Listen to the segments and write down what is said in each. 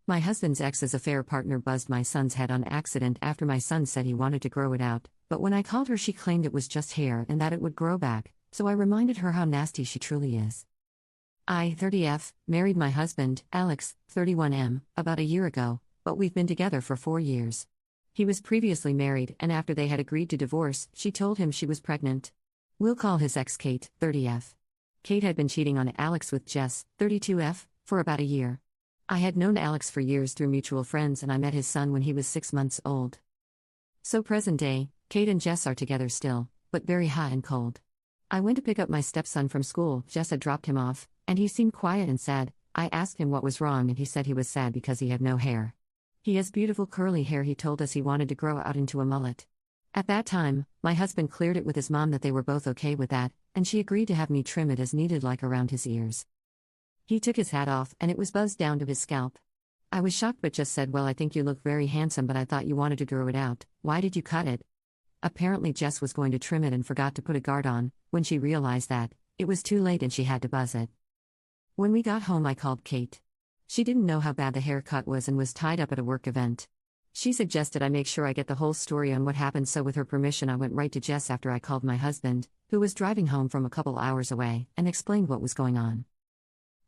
My husband's ex's affair partner buzzed my son's head on accident after my son said he wanted to grow it out, but when I called her, she claimed it was just hair and that it would grow back, so I reminded her how nasty she truly is. I, 30F, married my husband, Alex, 31M, about a year ago, but we've been together for 4 years. He was previously married, and after they had agreed to divorce, she told him she was pregnant. We'll call his ex Kate, 30F. Kate had been cheating on Alex with Jess, 32F, for about a year. I had known Alex for years through mutual friends, and I met his son when he was 6 months old. So present day, Kate and Jess are together still, but very hot and cold. I went to pick up my stepson from school. Jess had dropped him off, and he seemed quiet and sad. I asked him what was wrong, and he said he was sad because he had no hair. He has beautiful curly hair. He told us he wanted to grow out into a mullet. At that time, my husband cleared it with his mom that they were both okay with that, and she agreed to have me trim it as needed, like around his ears. He took his hat off, and it was buzzed down to his scalp. I was shocked but just said, "Well, I think you look very handsome, but I thought you wanted to grow it out. Why did you cut it?" Apparently Jess was going to trim it and forgot to put a guard on. When she realized that, it was too late and she had to buzz it. When we got home, I called Kate. She didn't know how bad the haircut was and was tied up at a work event. She suggested I make sure I get the whole story on what happened, so with her permission I went right to Jess after I called my husband, who was driving home from a couple hours away, and explained what was going on.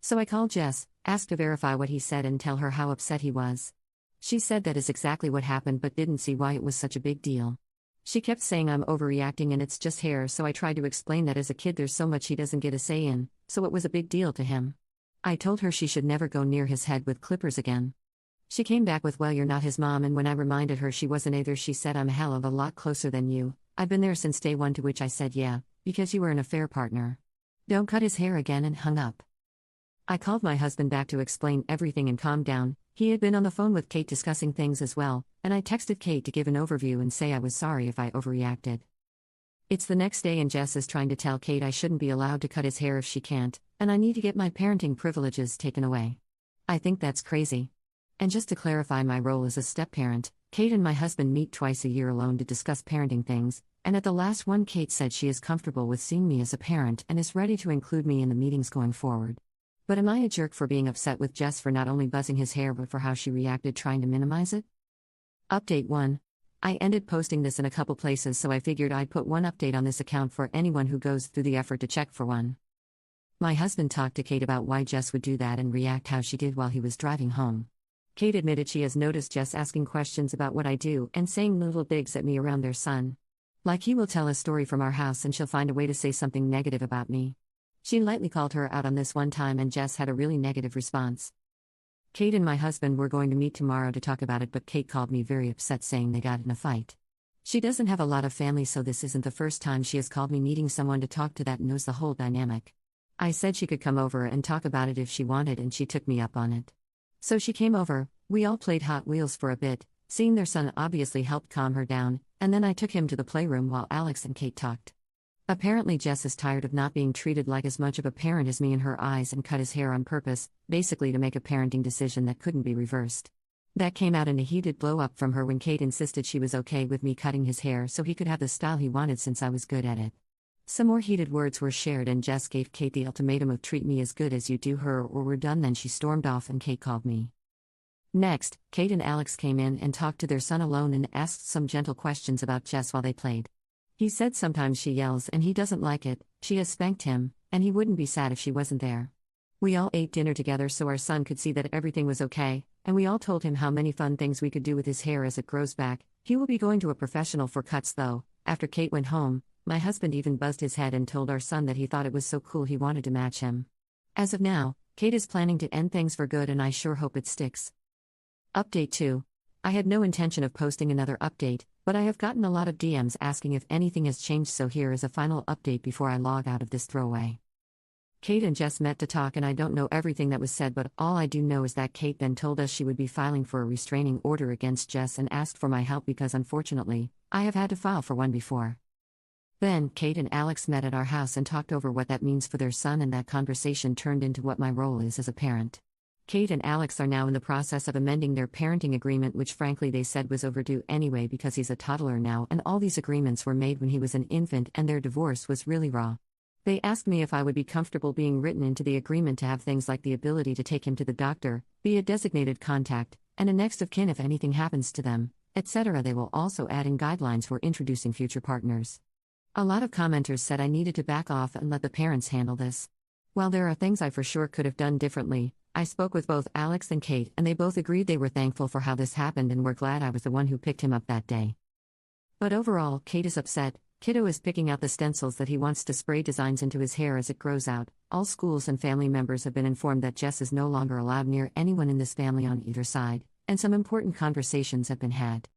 So I called Jess, asked to verify what he said and tell her how upset he was. She said that is exactly what happened but didn't see why it was such a big deal. She kept saying I'm overreacting and it's just hair, so I tried to explain that as a kid there's so much he doesn't get a say in, so it was a big deal to him. I told her she should never go near his head with clippers again. She came back with, "Well, you're not his mom," and when I reminded her she wasn't either, she said, "I'm a hell of a lot closer than you. I've been there since day one," to which I said, "Yeah, because you were an affair partner. Don't cut his hair again," and hung up. I called my husband back to explain everything and calm down. He had been on the phone with Kate discussing things as well, and I texted Kate to give an overview and say I was sorry if I overreacted. It's the next day and Jess is trying to tell Kate I shouldn't be allowed to cut his hair if she can't, and I need to get my parenting privileges taken away. I think that's crazy. And just to clarify my role as a step-parent, Kate and my husband meet twice a year alone to discuss parenting things, and at the last one Kate said she is comfortable with seeing me as a parent and is ready to include me in the meetings going forward. But am I a jerk for being upset with Jess for not only buzzing his hair but for how she reacted trying to minimize it? Update 1. I ended posting this in a couple places, so I figured I'd put one update on this account for anyone who goes through the effort to check for one. My husband talked to Kate about why Jess would do that and react how she did while he was driving home. Kate admitted she has noticed Jess asking questions about what I do and saying little digs at me around their son. Like he will tell a story from our house and she'll find a way to say something negative about me. She lightly called her out on this one time and Jess had a really negative response. Kate and my husband were going to meet tomorrow to talk about it, but Kate called me very upset saying they got in a fight. She doesn't have a lot of family, so this isn't the first time she has called me, needing someone to talk to that knows the whole dynamic. I said she could come over and talk about it if she wanted, and she took me up on it. So she came over, we all played Hot Wheels for a bit, seeing their son obviously helped calm her down, and then I took him to the playroom while Alex and Kate talked. Apparently Jess is tired of not being treated like as much of a parent as me in her eyes and cut his hair on purpose, basically to make a parenting decision that couldn't be reversed. That came out in a heated blow-up from her when Kate insisted she was okay with me cutting his hair so he could have the style he wanted since I was good at it. Some more heated words were shared and Jess gave Kate the ultimatum of treat me as good as you do her or we're done. Then she stormed off and Kate called me. Next, Kate and Alex came in and talked to their son alone and asked some gentle questions about Jess while they played. He said sometimes she yells and he doesn't like it, she has spanked him, and he wouldn't be sad if she wasn't there. We all ate dinner together so our son could see that everything was okay, and we all told him how many fun things we could do with his hair as it grows back. He will be going to a professional for cuts though. After Kate went home, my husband even buzzed his head and told our son that he thought it was so cool he wanted to match him. As of now, Kate is planning to end things for good and I sure hope it sticks. Update 2. I had no intention of posting another update, but I have gotten a lot of DMs asking if anything has changed, so here is a final update before I log out of this throwaway. Kate and Jess met to talk and I don't know everything that was said, but all I do know is that Kate then told us she would be filing for a restraining order against Jess and asked for my help because unfortunately, I have had to file for one before. Then, Kate and Alex met at our house and talked over what that means for their son, and that conversation turned into what my role is as a parent. Kate and Alex are now in the process of amending their parenting agreement, which frankly they said was overdue anyway because he's a toddler now and all these agreements were made when he was an infant and their divorce was really raw. They asked me if I would be comfortable being written into the agreement to have things like the ability to take him to the doctor, be a designated contact, and a next of kin if anything happens to them, etc. They will also add in guidelines for introducing future partners. A lot of commenters said I needed to back off and let the parents handle this. While there are things I for sure could have done differently, I spoke with both Alex and Kate and they both agreed they were thankful for how this happened and were glad I was the one who picked him up that day. But overall, Kate is upset. Kiddo is picking out the stencils that he wants to spray designs into his hair as it grows out. All schools and family members have been informed that Jess is no longer allowed near anyone in this family on either side, and some important conversations have been had.